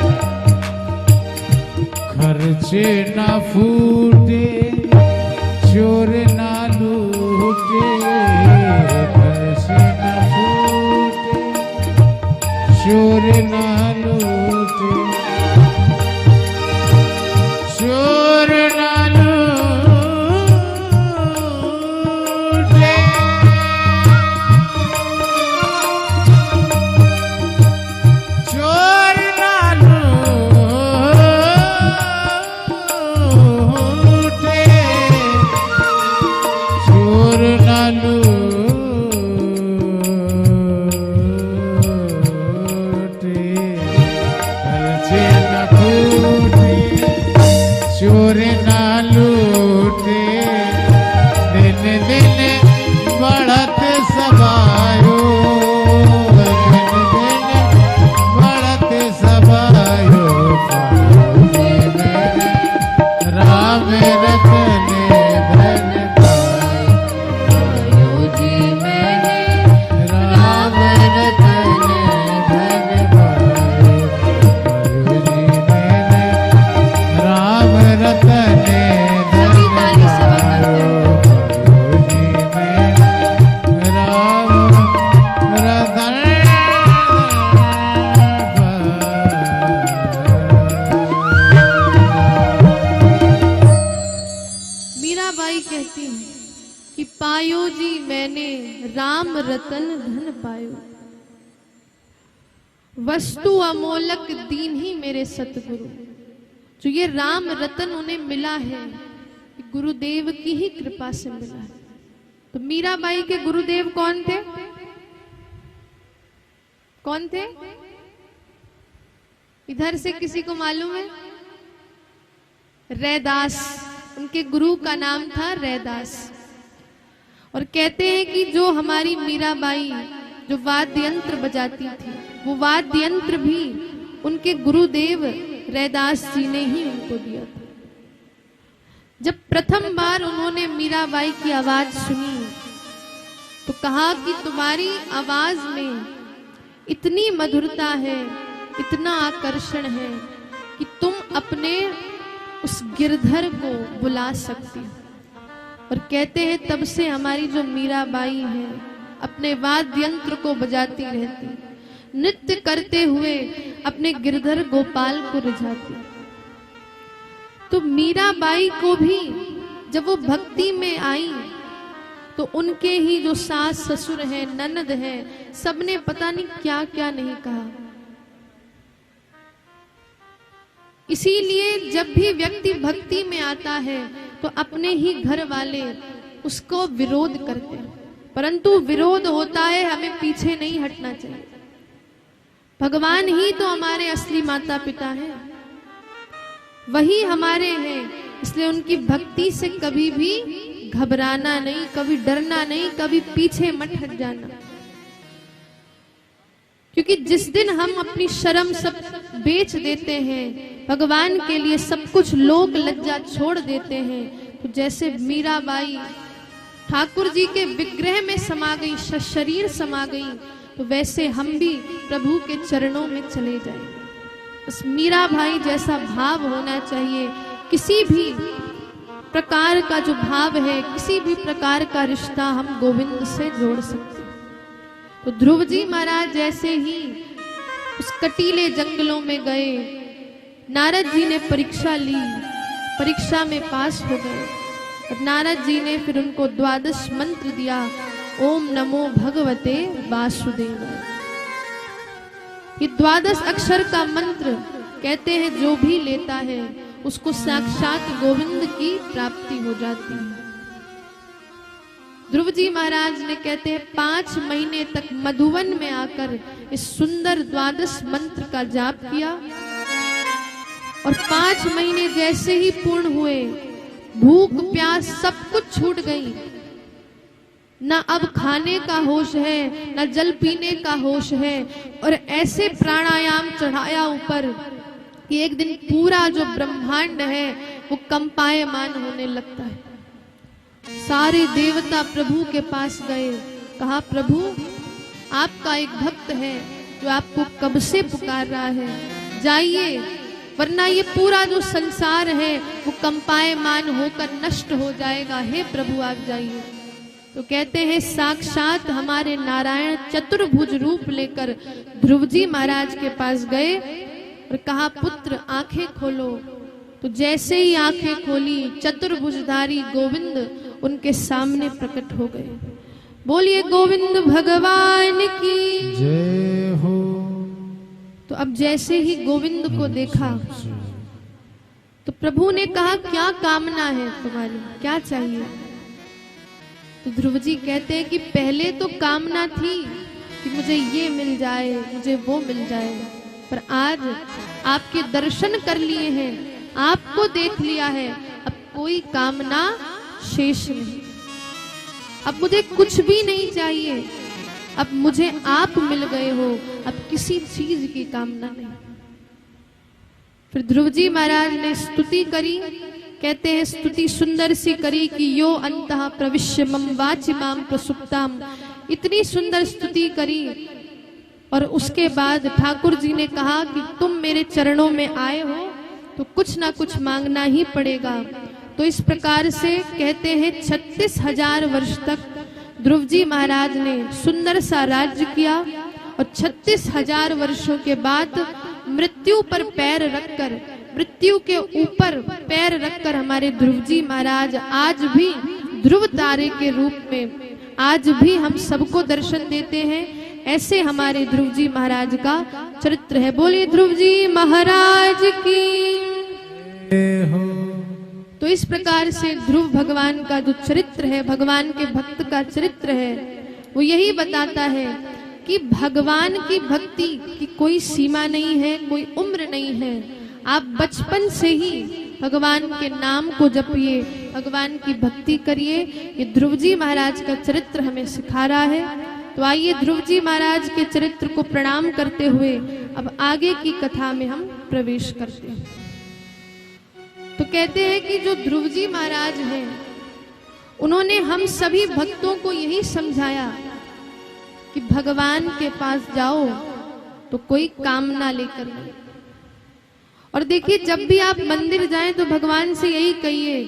खर्चे ना फूटे, चोर ना लूटे, खर्चे ना फूटे, चोर ना लूटे, चोर ना लूटे, दिन बढ़त सबायो, दिन बढ़त सबायो, राम रतन धन पायो जी मैंने, राम रतन धन पायो जी मैंने, राम रतन धन पायो जी मैंने, राम रतन मीराबाई कहती है कि पायो जी मैंने राम रतन धन पायो, वस्तु अमोलक दीन ही मेरे सतगुरु। जो ये राम रतन उन्हें मिला है, गुरुदेव की ही कृपा से मिला है। तो मीराबाई के गुरुदेव कौन थे? कौन थे? इधर से किसी को मालूम है? रैदास, उनके गुरु का नाम था रैदास। और कहते हैं कि जो हमारी मीराबाई जो वाद्य यंत्र बजाती थी, वो वाद्य यंत्र भी उनके गुरुदेव रैदास जी ने ही उनको दिया था। जब प्रथम बार उन्होंने मीराबाई की आवाज सुनी तो कहा कि तुम्हारी आवाज में इतनी मधुरता है, इतना आकर्षण है कि तुम अपने उस गिरधर को बुला सकती हो। और कहते हैं तब से हमारी जो मीराबाई है अपने वाद्य यंत्र को बजाती रहती, नृत्य करते हुए अपने गिरधर गोपाल को रिझाती। तो मीराबाई को भी जब वो भक्ति में आई तो उनके ही जो सास ससुर हैं, ननद हैं, सबने पता नहीं क्या क्या नहीं कहा। इसीलिए जब भी व्यक्ति भक्ति में आता है तो अपने ही घर वाले उसको विरोध करते हैं, परंतु विरोध होता है, हमें पीछे नहीं हटना चाहिए। भगवान ही तो हमारे असली माता पिता हैं, वही हमारे हैं। इसलिए उनकी भक्ति से कभी भी घबराना नहीं, कभी डरना नहीं, कभी पीछे मत हट जाना। क्योंकि जिस दिन हम अपनी शर्म सब बेच देते हैं, भगवान के लिए सब कुछ लोक लज्जा छोड़ देते हैं, तो जैसे मीराबाई ठाकुर जी के विग्रह में समा गई, शरीर समा गई, तो वैसे हम भी प्रभु के चरणों में चले जाएंगे। बस मीराबाई जैसा भाव होना चाहिए। किसी भी प्रकार का जो भाव है, किसी भी प्रकार का रिश्ता हम गोविंद से जोड़ सकते हैं। तो ध्रुव जी महाराज जैसे ही उस कटीले जंगलों में गए, नारद जी ने परीक्षा ली, परीक्षा में पास हो गए। और नारद जी ने फिर उनको 12 मंत्र दिया, ओम नमो भगवते वासुदेवाय। ये 12 अक्षर का मंत्र कहते हैं जो भी लेता है उसको साक्षात गोविंद की प्राप्ति हो जाती है। ध्रुव जी महाराज ने कहते हैं 5 महीने तक मधुवन में आकर इस सुंदर 12 मंत्र का जाप किया। और 5 महीने जैसे ही पूर्ण हुए, भूख प्यास सब कुछ छूट गई। ना अब खाने का होश है, ना जल पीने का होश है। और ऐसे प्राणायाम चढ़ाया ऊपर कि एक दिन पूरा जो ब्रह्मांड है वो कंपायमान होने लगता है। सारे देवता प्रभु के पास गए, कहा प्रभु आपका एक भक्त है जो आपको कब से पुकार रहा है, जाइए वरना ये पूरा जो संसार है वो कंपायमान होकर नष्ट हो जाएगा। हे प्रभु आप जाइए। तो कहते हैं साक्षात हमारे नारायण चतुर्भुज रूप लेकर ध्रुव जी महाराज के पास गए और कहा पुत्र आंखें खोलो। तो जैसे ही आंखें खोली, चतुर्भुजधारी गोविंद उनके सामने प्रकट हो गए। बोलिए गोविंद भगवान की जय हो। तो अब जैसे ही गोविंद को देखा तो प्रभु ने कहा क्या कामना है तुम्हारी, क्या चाहिए? तो ध्रुव जी कहते हैं कि पहले तो कामना थी कि मुझे ये मिल जाए, मुझे वो मिल जाए, पर आज आपके दर्शन कर लिए हैं, आपको देख लिया है, अब कोई कामना शेष नहीं। अब मुझे कुछ भी नहीं चाहिए, अब मुझे आप मिल गए हो, अब किसी चीज की कामना नहीं। फिर ध्रुव जी महाराज ने स्तुति करी। कहते हैं स्तुति सुंदर सी करी कि यो अंतः प्रविश्य मम वाचि माम प्रसुप्ताम। इतनी सुंदर स्तुति करी और उसके बाद ठाकुर जी ने कहा कि तुम मेरे चरणों में आए हो तो कुछ ना कुछ मांगना ही पड़ेगा। तो इस प्रकार से कहते हैं 36,000 वर्ष तक ध्रुव जी महाराज ने सुंदर सा राज्य किया और 36,000 वर्षों के बाद मृत्यु पर पैर रखकर, मृत्यु के ऊपर पैर रखकर हमारे ध्रुव जी महाराज आज भी ध्रुव तारे के रूप में आज भी हम सबको दर्शन देते हैं। ऐसे हमारे ध्रुव जी महाराज का चरित्र है। बोलिए ध्रुव जी महाराज की। तो इस प्रकार से ध्रुव भगवान का जो चरित्र है, भगवान के भक्त का चरित्र है, वो यही बताता है कि भगवान की भक्ति की कोई सीमा नहीं है, कोई उम्र नहीं है। आप बचपन से ही भगवान के नाम को जपिए, भगवान की भक्ति करिए। ये ध्रुव जी महाराज का चरित्र हमें सिखा रहा है। तो आइए ध्रुव जी महाराज के चरित्र को प्रणाम करते हुए अब आगे की कथा में हम प्रवेश करते हैं। तो कहते हैं कि जो ध्रुव जी महाराज हैं, उन्होंने हम सभी भक्तों को यही समझाया कि भगवान के पास जाओ तो कोई कामना लेकर नहीं। और देखिए जब भी आप मंदिर जाएं तो भगवान से यही कहिए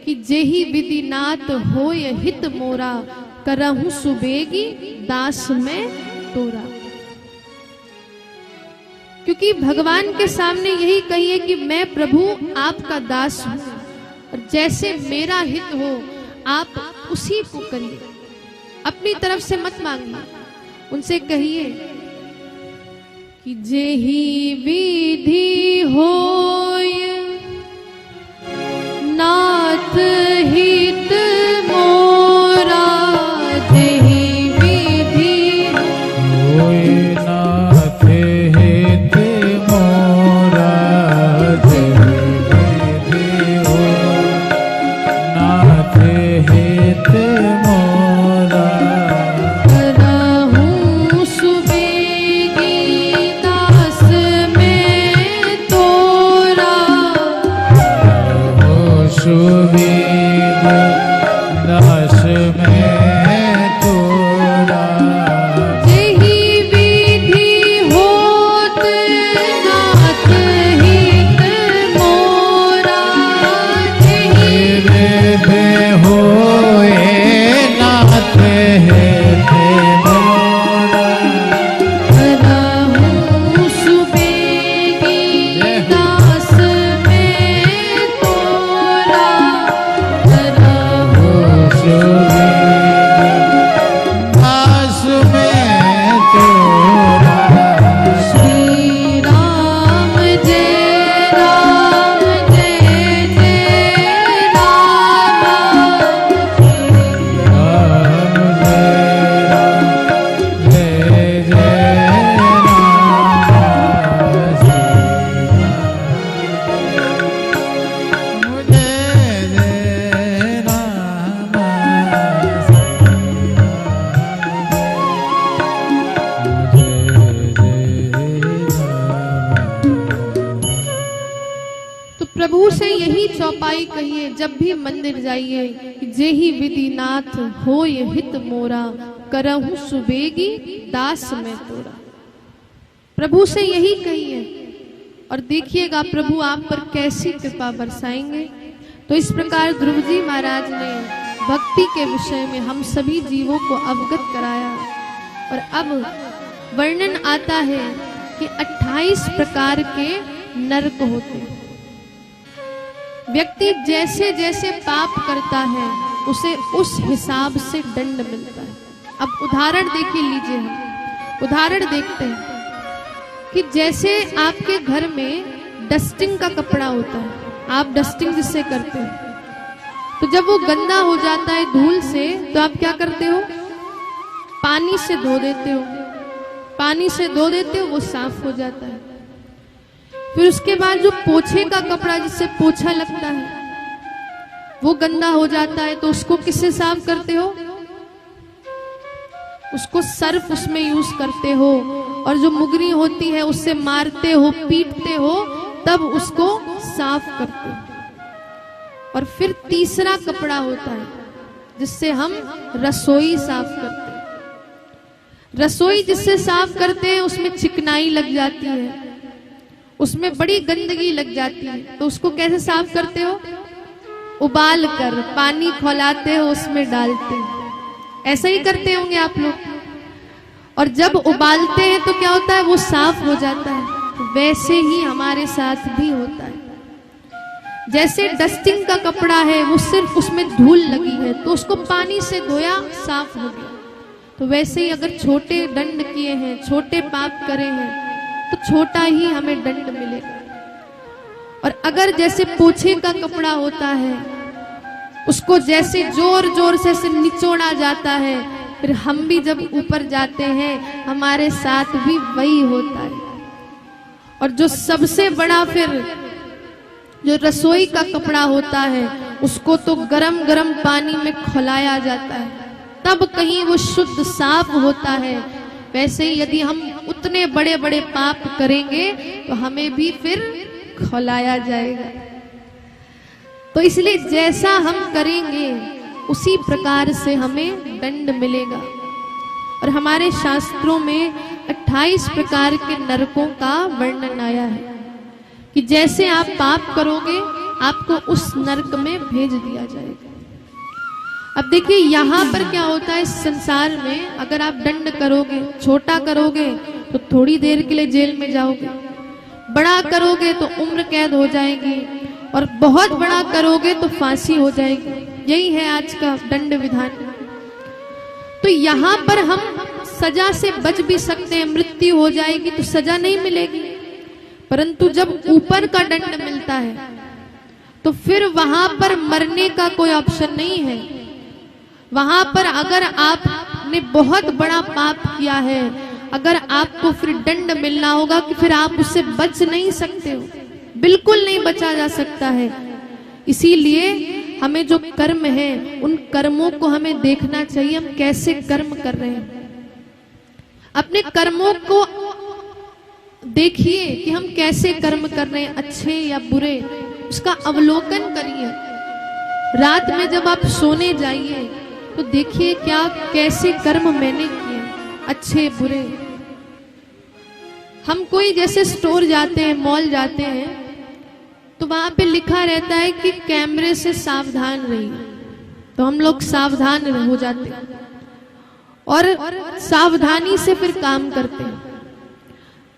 कि जेहि विधि नाथ होय हित मोरा, करहूं सुबेगी दास में तोरा। क्योंकि भगवान के सामने यही कहिए कि मैं प्रभु आपका दास हूं और जैसे मेरा हित हो आप उसी को करिए, अपनी तरफ से मत मांगिए। उनसे कहिए कि जेहि विधि होय नाथ हित मोरा, जेहि विधि होय नाथ हित मोरा, जेहि विधि होय नाथ हित मोरा, करहूं सुबेगी दास में तोरा, हो सुबेग दास में तोरा, जेहि विधि होत नाथ हित मोरा, जेहि विधि होय नाथ हित मोरा, करहूं सुबेगी दास में तोरा, करहूं दास में तोरा। श्री राम जय राम जय जय राम, राम जय जय राम, जय जय राम, तो प्रभु से यही चौपाई कहिए जब भी मंदिर जाइए कि जेहि विधि नाथ होय हित मोरा, करहूं सुबेगी दास में तोरा। प्रभु से यही कहिए और देखिएगा प्रभु आप पर कैसी कृपा बरसाएंगे। तो इस प्रकार ध्रुव जी महाराज ने भक्ति के विषय में हम सभी जीवों को अवगत कराया। और अब वर्णन आता है कि 28 प्रकार के नरक होते हैं। व्यक्ति जैसे जैसे पाप करता है उसे उस हिसाब से दंड मिलता है। अब उदाहरण देखिए, लीजिए हम उदाहरण देखते हैं कि जैसे आपके घर में डस्टिंग का कपड़ा होता है, आप डस्टिंग जिससे करते हैं, तो जब वो गंदा हो जाता है धूल से तो आप क्या करते हो? पानी से धो देते हो, पानी से धो देते हो, वो साफ हो जाता है। फिर उसके बाद जो पोछे का कपड़ा जिससे पोछा लगता है वो गंदा हो जाता है, तो उसको किससे साफ करते हो? उसको सर्फ उसमें यूज करते हो, और जो मुगरी होती है उससे मारते हो, पीटते हो, तब उसको साफ करते हो। और फिर तीसरा कपड़ा होता है जिससे हम रसोई साफ करते हैं। रसोई जिससे साफ करते हैं उसमें चिकनाई लग जाती है, उसमें बड़ी गंदगी लग जाती है, तो उसको कैसे साफ करते हो? उबाल कर पानी खौलाते हो, उसमें डालते हो। ऐसा ही करते होंगे आप लोग। और जब उबालते हैं तो क्या होता है? वो साफ हो जाता है। वैसे ही हमारे साथ भी होता है। जैसे डस्टिंग का कपड़ा है, वो सिर्फ उसमें धूल लगी है तो उसको पानी से धोया, साफ हो गया। तो वैसे ही अगर छोटे दंड किए हैं, छोटे पाप करे हैं, तो छोटा ही हमें दंड मिलेगा। और अगर जैसे पोछे का कपड़ा होता है, उसको जैसे जोर जोर से निचोड़ा जाता है, फिर हम भी जब ऊपर जाते हैं हमारे साथ भी वही होता है। और जो सबसे बड़ा फिर जो रसोई का कपड़ा होता है, उसको तो गरम गरम पानी में खौलाया जाता है, तब कहीं वो शुद्ध साफ होता है। वैसे ही यदि हम उतने बड़े बड़े पाप करेंगे तो हमें भी फिर खौलाया जाएगा। तो इसलिए जैसा हम करेंगे उसी प्रकार से हमें दंड मिलेगा। और हमारे शास्त्रों में 28 प्रकार के नरकों का वर्णन आया है कि जैसे आप पाप करोगे आपको उस नरक में भेज दिया जाएगा। अब देखिए यहाँ पर क्या होता है, इस संसार में अगर आप दंड करोगे, छोटा करोगे तो थोड़ी देर के लिए जेल में जाओगे, बड़ा करोगे तो उम्र कैद हो जाएगी, और बहुत बड़ा करोगे तो फांसी हो जाएगी। यही है आज का दंड विधान। तो यहाँ पर हम सजा से बच भी सकते हैं, मृत्यु हो जाएगी तो सजा नहीं मिलेगी, परंतु जब ऊपर का दंड मिलता है तो फिर वहां पर मरने का कोई ऑप्शन नहीं है। वहां पर अगर आपने बहुत बड़ा पाप किया है, अगर आपको फिर दंड मिलना होगा कि फिर आप उससे बच नहीं सकते हो, बिल्कुल नहीं बचा जा सकता है। इसीलिए हमें जो कर्म है उन कर्मों को हमें देखना चाहिए, हम कैसे कर्म कर रहे हैं। अपने कर्मों को देखिए कि हम कैसे कर्म कर रहे हैं, अच्छे या बुरे, उसका अवलोकन करिए। रात में जब आप सोने जाइए तो देखिए क्या कैसे कर्म मैंने किए, अच्छे बुरे। हम कोई जैसे स्टोर जाते हैं, मॉल जाते हैं, तो वहां पे लिखा रहता है कि कैमरे से सावधान रहिए, तो हम लोग सावधान हो जाते हैं और सावधानी से फिर काम करते हैं।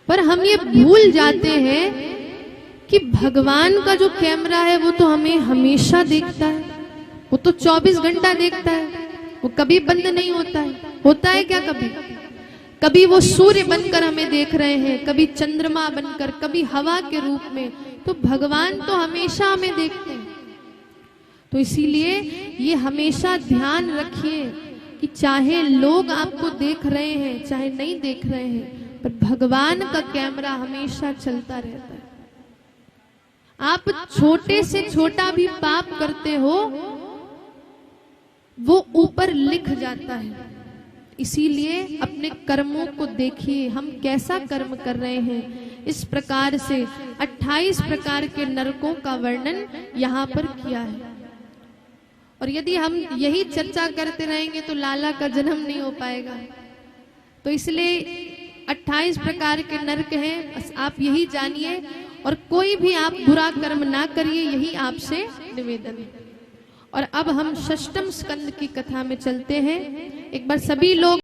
पर हम ये भूल जाते हैं कि भगवान का जो कैमरा है वो तो हमें हमेशा देखता है, वो तो 24 घंटा देखता है, वो कभी बंद नहीं होता है। होता है क्या? कभी वो सूर्य बनकर हमें देख रहे हैं, कभी चंद्रमा बनकर, कभी हवा के रूप में, तो भगवान तो हमेशा हमें देखते हैं। तो इसीलिए ये हमेशा ध्यान रखिए कि चाहे लोग आपको देख रहे हैं चाहे नहीं देख रहे हैं, पर भगवान का कैमरा हमेशा चलता रहता है। आप छोटे से छोटा भी पाप करते हो वो ऊपर लिख जाता है। इसीलिए अपने कर्मों को देखिए, हम कैसा कर्म कर रहे हैं। इस प्रकार से 28 प्रकार के नरकों का वर्णन यहाँ पर किया है। और यदि हम यही चर्चा करते रहेंगे तो लाला का जन्म नहीं हो पाएगा। तो इसलिए 28 प्रकार के नरक हैं, बस आप यही जानिए और कोई भी आप बुरा कर्म ना करिए, यही आपसे निवेदन है। और अब हम षष्ठम स्कंद की कथा में चलते हैं। एक बार सभी लोग